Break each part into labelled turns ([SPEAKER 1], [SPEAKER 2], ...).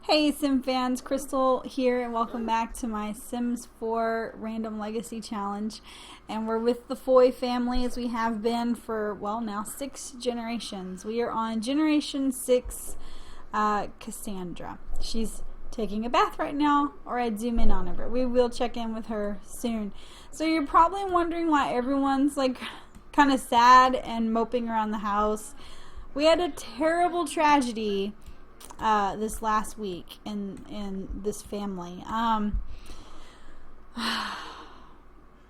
[SPEAKER 1] Hey Sim fans, Crystal here and welcome back to my Sims 4 Random Legacy Challenge. And we're with the Foy family as we have been for, well, now 6 generations. We are on generation 6, Cassandra. She's taking a bath right now, or I'd zoom in on her, but we will check in with her soon. So you're probably wondering why everyone's like kind of sad and moping around the house. We had a terrible tragedy this last week in this family.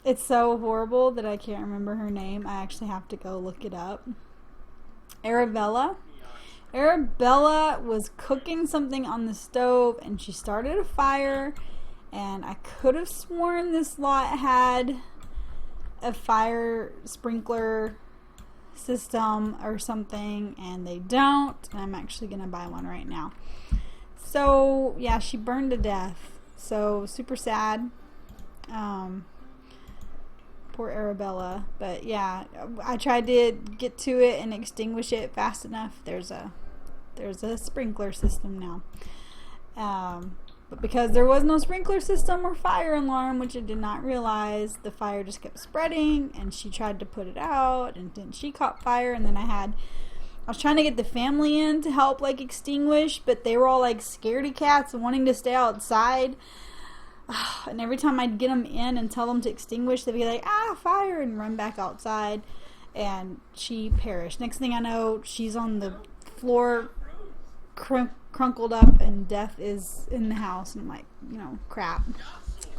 [SPEAKER 1] It's so horrible that I can't remember her name. I actually have to go look it up. Arabella was cooking something on the stove and she started a fire, and I could have sworn this lot had a fire sprinkler system or something, and they don't, and I'm actually gonna buy one right now. So yeah, she burned to death, so super sad. Poor Arabella. But yeah, I tried to get to it and extinguish it fast enough. There's a sprinkler system now, but because there was no sprinkler system or fire alarm, which I did not realize, the fire just kept spreading, and she tried to put it out, and then she caught fire, and then I was trying to get the family in to help like extinguish, but they were all like scaredy cats and wanting to stay outside. And every time I'd get them in and tell them to extinguish, they'd be like, fire, and run back outside, and she perished. Next thing I know, she's on the floor crunkled up, and death is in the house, and I'm like, crap.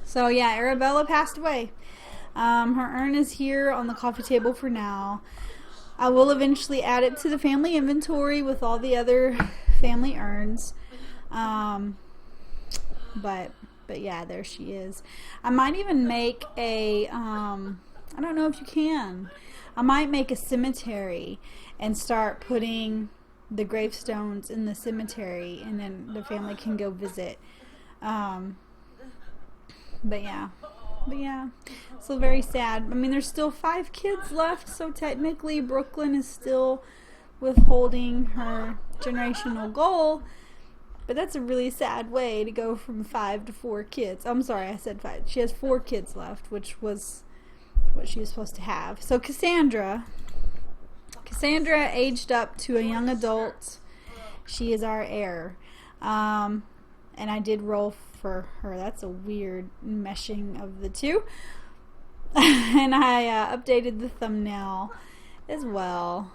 [SPEAKER 1] So yeah, Arabella passed away. Her urn is here on the coffee table for now. I will eventually add it to the family inventory with all the other family urns. But yeah, there she is. I might even make a I don't know if you can. I might make a cemetery and start putting the gravestones in the cemetery, and then the family can go visit. But yeah, so very sad. I mean, there's still 5 kids left, so technically Brooklyn is still withholding her generational goal, but that's a really sad way to go from 5 to 4 kids. I'm sorry, I said 5. She has 4 kids left, which was what she was supposed to have. So Cassandra aged up to a young adult. She is our heir. And I did roll for her. That's a weird meshing of the two. And I updated the thumbnail as well.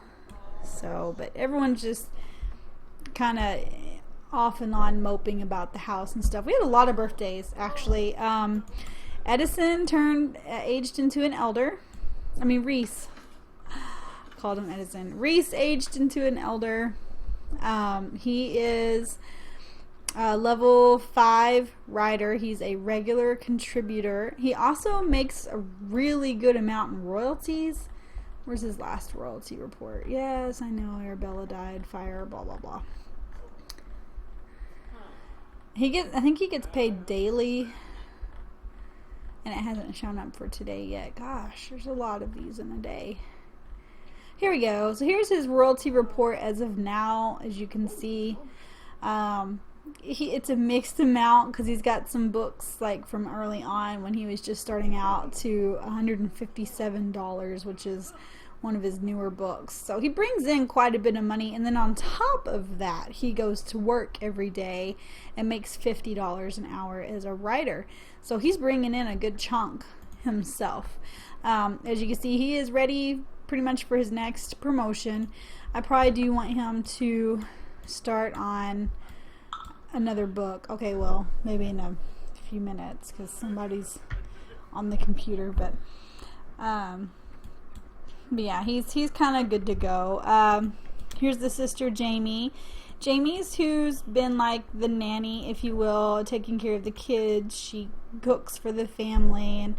[SPEAKER 1] So, but everyone's just kind of off and on moping about the house and stuff. We had a lot of birthdays, actually. Edison aged into an elder. I mean, Reese. Called him Edison. Reese aged into an elder. He is a level 5 rider. He's a regular contributor. He also makes a really good amount in royalties. Where's his last royalty report? Yes, I know, Arabella died, fire, blah blah blah. I think he gets paid daily, and it hasn't shown up for today yet. Gosh, there's a lot of these in a day. Here we go. So here's his royalty report as of now. As you can see, it's a mixed amount because he's got some books like from early on when he was just starting out to $157, which is one of his newer books. So he brings in quite a bit of money, and then on top of that, he goes to work every day and makes $50 an hour as a writer. So he's bringing in a good chunk himself. As you can see, he is ready pretty much for his next promotion. I probably do want him to start on another book. Okay, well, maybe in a few minutes because somebody's on the computer, but yeah, he's kind of good to go. Here's the sister Jamie. Jamie's who's been like the nanny, if you will, taking care of the kids. She cooks for the family and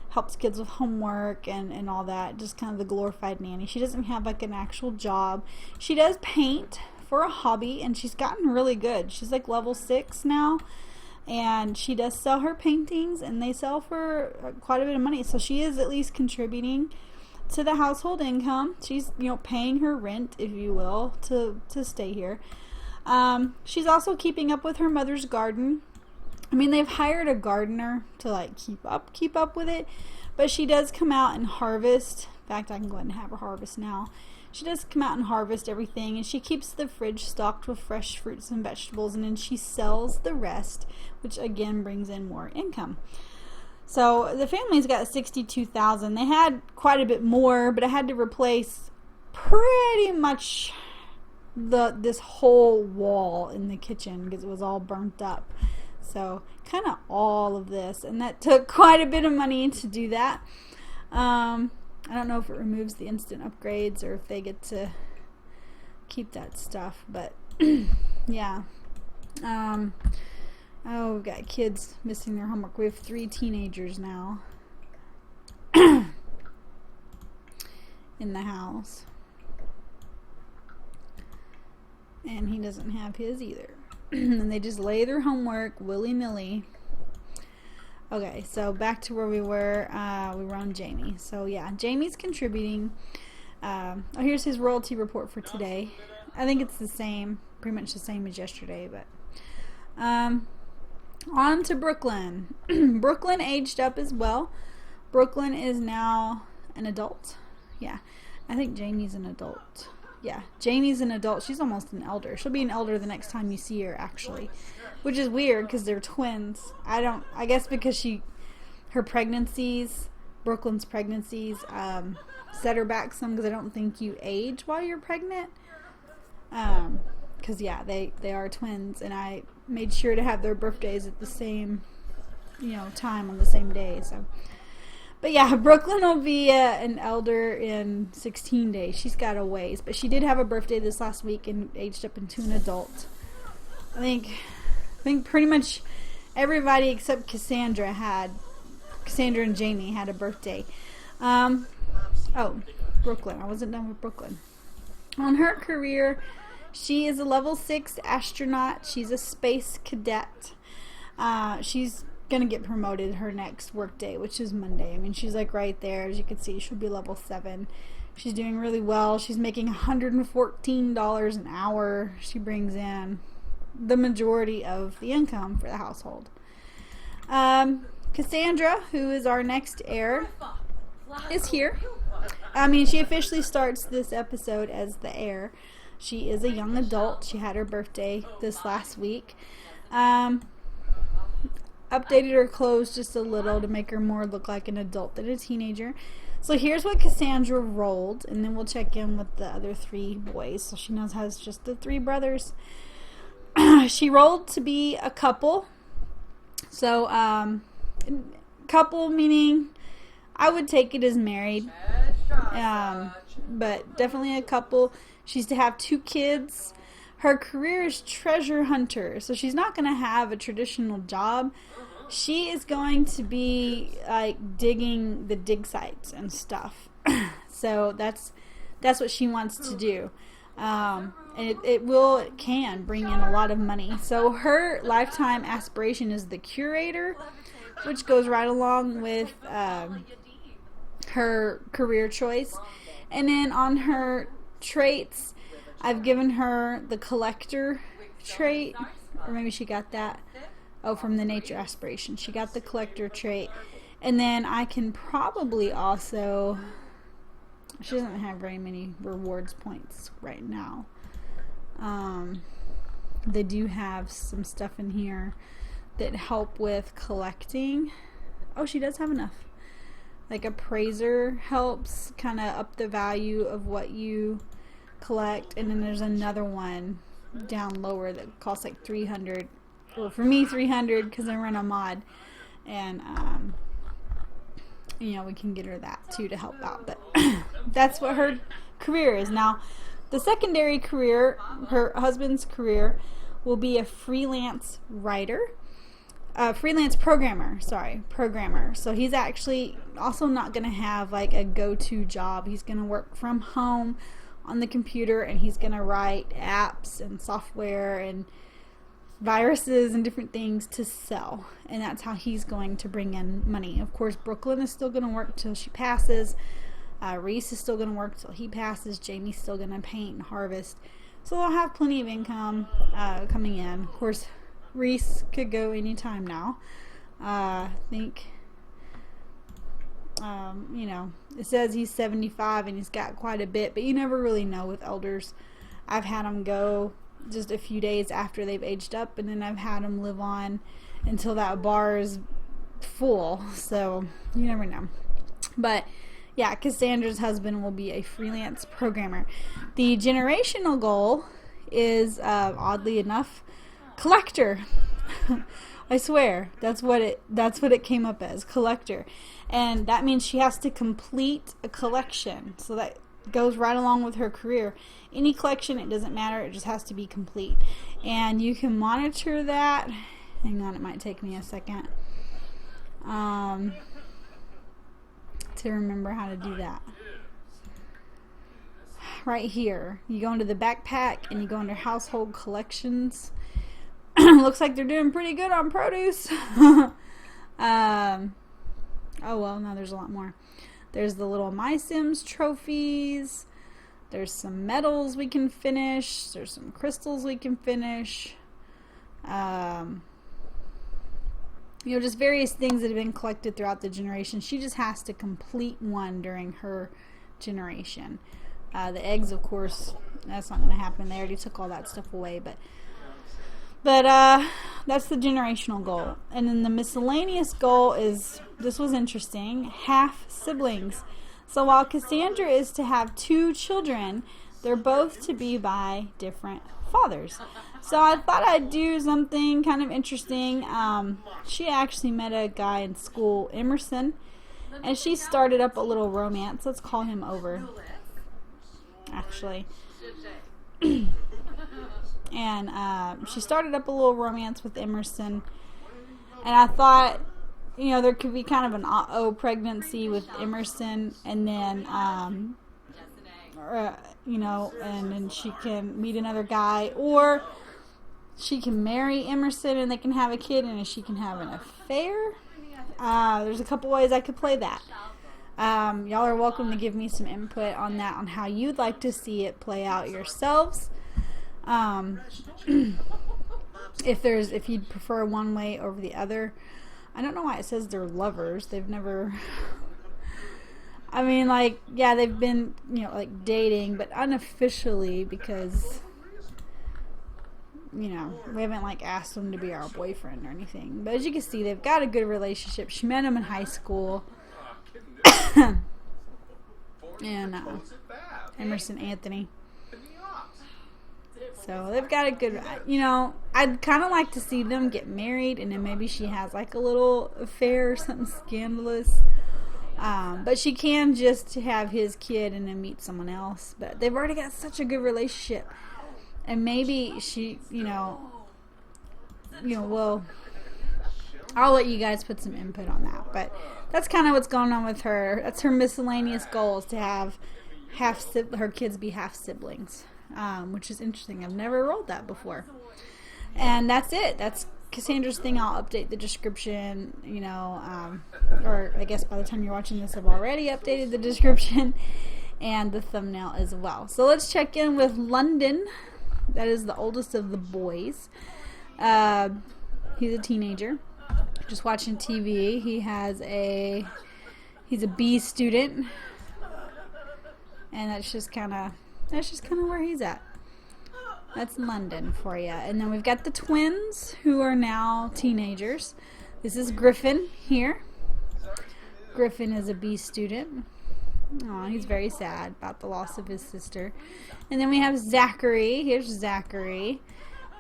[SPEAKER 1] helps kids with homework and all that, just kind of the glorified nanny. She doesn't have like an actual job. She does paint for a hobby, and she's gotten really good. She's like level 6 now, and she does sell her paintings, and they sell for quite a bit of money, so she is at least contributing to the household income. She's paying her rent, if you will, to stay here. She's also keeping up with her mother's garden. I mean, they've hired a gardener to like keep up with it, but she does come out and harvest. In fact, I can go ahead and have her harvest now. She does come out and harvest everything, and she keeps the fridge stocked with fresh fruits and vegetables, and then she sells the rest, which again brings in more income. So the family's got $62,000. They had quite a bit more, but I had to replace pretty much this whole wall in the kitchen because it was all burnt up. So kind of all of this, and that took quite a bit of money to do that. I don't know if it removes the instant upgrades or if they get to keep that stuff, but yeah. Oh, we've got kids missing their homework. We have 3 teenagers now in the house, and he doesn't have his either. And they just lay their homework willy-nilly. Okay, so back to where we were. We were on Jamie. So yeah, Jamie's contributing. Here's his royalty report for today. I think it's the same, pretty much the same as yesterday, but on to Brooklyn. Brooklyn aged up as well. Brooklyn is now an adult. Yeah, I think Jamie's an adult. Yeah, Jamie's an adult. She's almost an elder. She'll be an elder the next time you see her, actually. Which is weird because they're twins. I guess because her pregnancies, Brooklyn's pregnancies, set her back some because I don't think you age while you're pregnant. Because, yeah, they are twins. And I made sure to have their birthdays at the same, time on the same day. So. But yeah, Brooklyn will be an elder in 16 days. She's got a ways. But she did have a birthday this last week and aged up into an adult. I think pretty much everybody except Cassandra and Jamie had a birthday. Oh, Brooklyn. I wasn't done with Brooklyn. On her career, she is a level 6 astronaut. She's a space cadet. She's gonna get promoted her next work day, which is Monday. I mean, she's like right there. As you can see, she'll be level 7. She's doing really well. She's making $114 an hour. She brings in the majority of the income for the household. Cassandra, who is our next heir, is here. I mean, she officially starts this episode as the heir. She is a young adult. She had her birthday this last week. Updated her clothes just a little to make her more look like an adult than a teenager. So here's what Cassandra rolled, and then we'll check in with the other 3 boys. So she has just the 3 brothers. She rolled to be a couple. So, couple meaning I would take it as married. But definitely a couple. She's to have 2 kids. Her career is treasure hunter. So she's not going to have a traditional job. She is going to be like digging the dig sites and stuff. So that's what she wants to do. And it can bring in a lot of money. So her lifetime aspiration is the curator, which goes right along with her career choice. And then on her traits, I've given her the collector trait, or maybe she got that. Oh, from the nature aspiration. She got the collector trait. And then I can probably also... She doesn't have very many rewards points right now. They do have some stuff in here that help with collecting. Oh, she does have enough. Like appraiser helps kind of up the value of what you collect. And then there's another one down lower that costs like 300. Well, for me 300 because I run a mod. And we can get her that too to help out. But that's what her career is. Now, the secondary career, her husband's career, will be a freelance writer. Freelance programmer. So he's actually also not going to have like a go-to job. He's going to work from home on the computer, and he's going to write apps and software and viruses and different things to sell, and that's how he's going to bring in money. Of course, Brooklyn is still going to work till she passes. Reese is still going to work till he passes. Jamie's still going to paint and harvest. So they'll have plenty of income coming in. Of course, Reese could go anytime now. I think, you know, it says he's 75 and he's got quite a bit, but you never really know with elders. I've had them go just a few days after they've aged up, and then I've had them live on until that bar is full. So you never know. But yeah, Cassandra's husband will be a freelance programmer. The generational goal is, oddly enough, collector. I swear, that's what it came up as, collector. And that means she has to complete a collection. So that goes right along with her career. Any collection, it doesn't matter, it just has to be complete. And you can monitor that. Hang on, it might take me a second to remember how to do that. Right here, you go into the backpack and you go under household collections. Looks like they're doing pretty good on produce. Oh well, no, there's a lot more. There's the little Musuem trophies. There's some medals we can finish. There's some crystals we can finish. You know, just various things that have been collected throughout the generation. She just has to complete one during her generation. The eggs, of course, that's not going to happen. They already took all that stuff away, but that's the generational goal. And then the miscellaneous goal is, this was interesting, half siblings. So while Cassandra is to have 2 children, they're both to be by different fathers. So I thought I'd do something kind of interesting. She actually met a guy in school, Emerson, and she started up a little romance. Let's call him over, actually. And she started up a little romance with Emerson, and I thought, you know, there could be kind of an pregnancy with Emerson, and then you know, and then she can meet another guy, or she can marry Emerson and they can have a kid, and she can have an affair. There's a couple ways I could play that. Y'all are welcome to give me some input on that, on how you'd like to see it play out yourselves. If you'd prefer one way over the other. I don't know why it says they're lovers. They've never I mean, like, yeah, they've been, you know, like, dating, but unofficially, because, you know, we haven't, like, asked them to be our boyfriend or anything. But as you can see, they've got a good relationship. She met him in high school. And Emerson Anthony. So they've got a good, you know, I'd kind of like to see them get married, and then maybe she has like a little affair or something scandalous. But she can just have his kid and then meet someone else. But they've already got such a good relationship, and maybe she, you know, well, I'll let you guys put some input on that. But that's kind of what's going on with her. That's her miscellaneous goal, is to have her kids be half siblings. Which is interesting. I've never rolled that before. And that's it. That's Cassandra's thing. I'll update the description, you know, or I guess by the time you're watching this, I've already updated the description and the thumbnail as well. So let's check in with London. That is the oldest of the boys. He's a teenager, just watching TV. He's a B student, and that's just kind of where he's at. That's London for you. And then we've got the twins, who are now teenagers. This is Griffin here. Griffin is a B student. Aw, he's very sad about the loss of his sister. And then we have Zachary. Here's Zachary.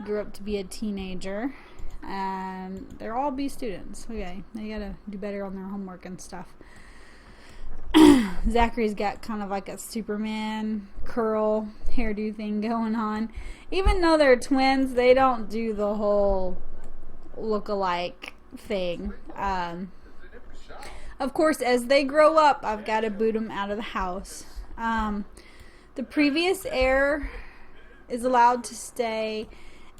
[SPEAKER 1] Grew up to be a teenager. And they're all B students. Okay, they gotta do better on their homework and stuff. Zachary's got kind of like a Superman curl hairdo thing going on. Even though they're twins, they don't do the whole look-alike thing. Of course, as they grow up, I've got to boot them out of the house. The previous heir is allowed to stay,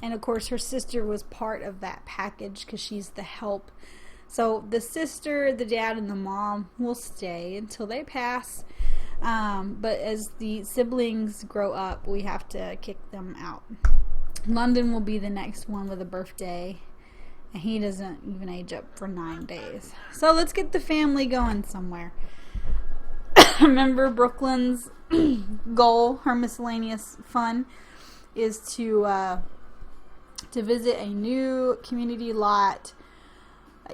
[SPEAKER 1] and of course her sister was part of that package because she's the help. So the sister, the dad, and the mom will stay until they pass. But as the siblings grow up, we have to kick them out. London will be the next one with a birthday, and he doesn't even age up for 9 days. So let's get the family going somewhere. Remember, Brooklyn's goal, her miscellaneous fun, is to visit a new community lot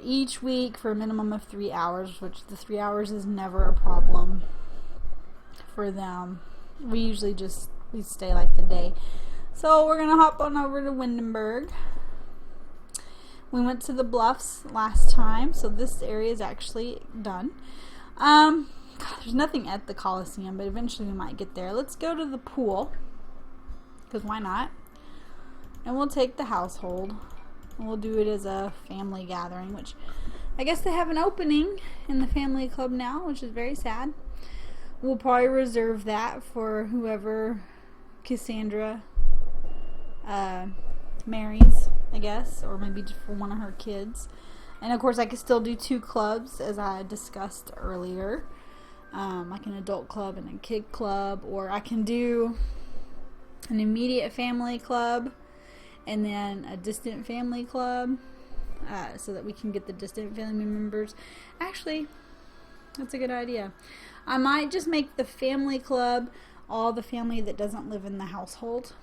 [SPEAKER 1] each week for a minimum of 3 hours, which the 3 hours is never a problem for them. We usually we stay like the day. So we're gonna hop on over to Windenburg. We went to the Bluffs last time, so this area is actually done. God, there's nothing at the Coliseum, but eventually we might get there. Let's go to the pool, because why not? And we'll take the household. And we'll do it as a family gathering, which I guess they have an opening in the family club now, which is very sad. We'll probably reserve that for whoever Cassandra marries, I guess, or maybe just for one of her kids. And of course I could still do 2 clubs, as I discussed earlier, like an adult club and a kid club, or I can do an immediate family club and then a distant family club, so that we can get the distant family members. Actually, that's a good idea. I might just make the family club all the family that doesn't live in the household,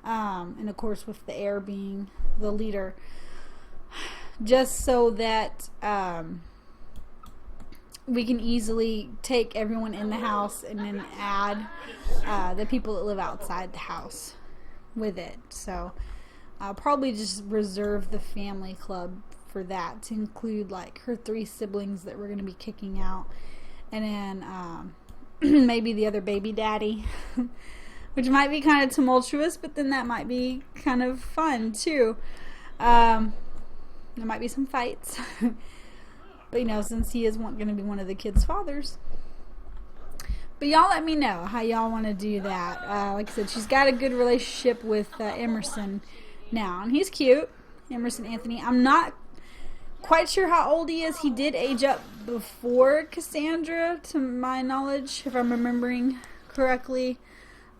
[SPEAKER 1] and of course with the heir being the leader, just so that we can easily take everyone in the house and then add the people that live outside the house with it. So I'll probably just reserve the family club for that, to include like her 3 siblings that we're going to be kicking out, and then maybe the other baby daddy, which might be kind of tumultuous, but then that might be kind of fun too. There might be some fights, but since he is going to be one of the kids' fathers. But y'all let me know how y'all want to do that. Like I said, she's got a good relationship with Emerson now, and he's cute, Emerson Anthony. I'm not quite sure how old he is. He did age up before Cassandra, to my knowledge, if I'm remembering correctly.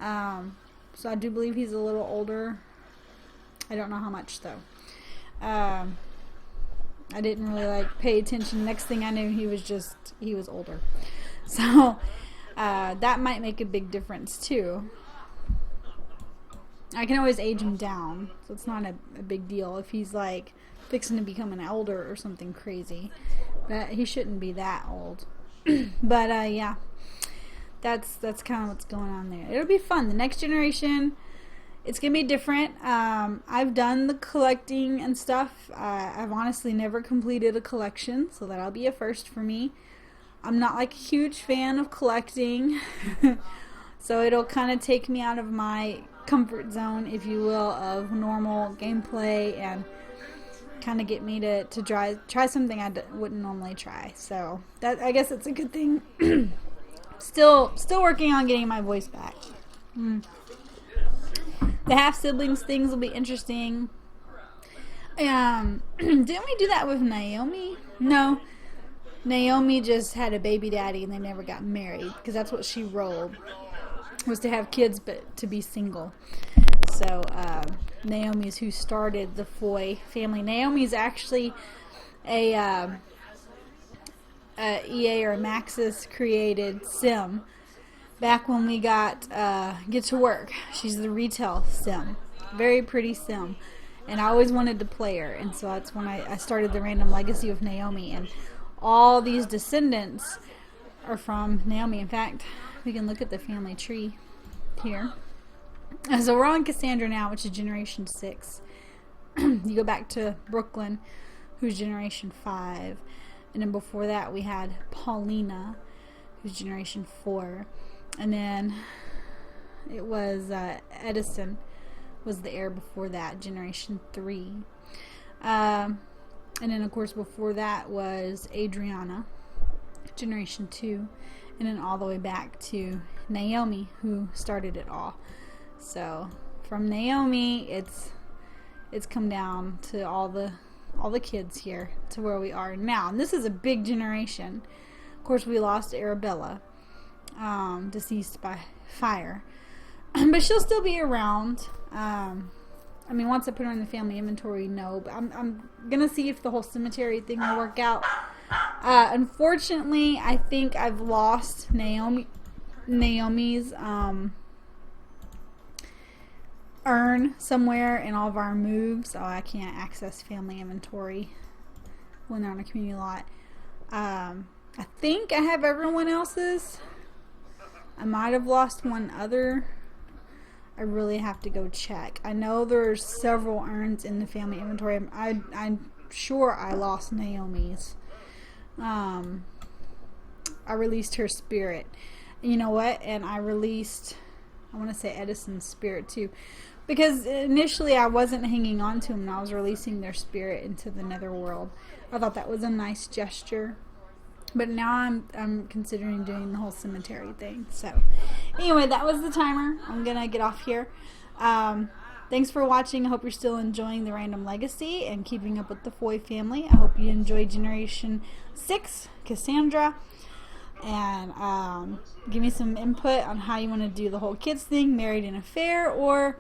[SPEAKER 1] So I do believe he's a little older. I don't know how much though. I didn't really pay attention. Next thing I knew, he was older. So that might make a big difference too. I can always age him down, so it's not a big deal if he's fixing to become an elder or something crazy. But he shouldn't be that old. But yeah, that's kind of what's going on there. It'll be fun. The next generation, it's gonna be different. I've done the collecting and stuff. I've honestly never completed a collection, so that'll be a first for me. I'm not a huge fan of collecting, so it'll kind of take me out of my comfort zone, if you will, of normal gameplay, and kind of get me to try something I wouldn't normally try. So that, I guess it's a good thing. Still working on getting my voice back. The half siblings things will be interesting. Didn't we do that with Naomi? No, Naomi just had a baby daddy and they never got married, because that's what she rolled, was to have kids but to be single. So Naomi's who started the Foy family. Naomi's actually a EA or Maxis created sim back when we got Get to Work. She's the retail sim. Very pretty sim. And I always wanted to play her, and so that's when I started the Random Legacy of Naomi, and all these descendants are from Naomi. In fact, we can look at the family tree here. So we're on Cassandra now, which is generation 6. You go back to Brooklyn, who's generation 5. And then before that we had Paulina, who's generation 4. And then it was Edison was the heir before that, generation 3. And then of course before that was Adriana, generation 2. And then all the way back to Naomi, who started it all. So from Naomi, it's come down to all the kids here to where we are now. And this is a big generation. Of course, we lost Arabella. deceased by fire. But she'll still be around. I mean, once I put her in the family inventory, no. But I'm gonna see if the whole cemetery thing will work out. Unfortunately, I think I've lost Naomi's urn somewhere in all of our moves, so I can't access family inventory when they're on a community lot. I think I have everyone else's. I might have lost one other. I really have to go check. I know there's several urns in the family inventory. I'm sure I lost Naomi's. I released her spirit. You know what? And I released, I want to say Edison's spirit too. Because initially I wasn't hanging on to them and I was releasing their spirit into the netherworld. I thought that was a nice gesture. But now I'm considering doing the whole cemetery thing. So anyway, that was the timer. I'm going to get off here. Thanks for watching. I hope you're still enjoying the Random Legacy and keeping up with the Foy family. I hope you enjoyed Generation 6, Cassandra. And give me some input on how you want to do the whole kids thing, married in a fair, or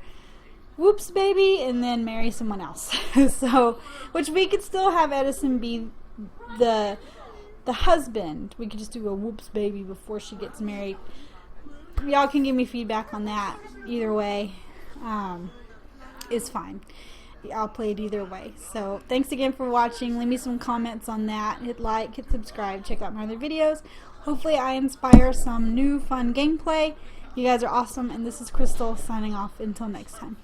[SPEAKER 1] whoops baby, and then marry someone else. So, which we could still have Edison be the husband. We could just do a whoops baby before she gets married. Y'all can give me feedback on that. Either way is fine. I'll play it either way. So thanks again for watching. Leave me some comments on that. Hit like, hit subscribe, check out my other videos. Hopefully I inspire some new fun gameplay. You guys are awesome, and this is Crystal signing off. Until next time.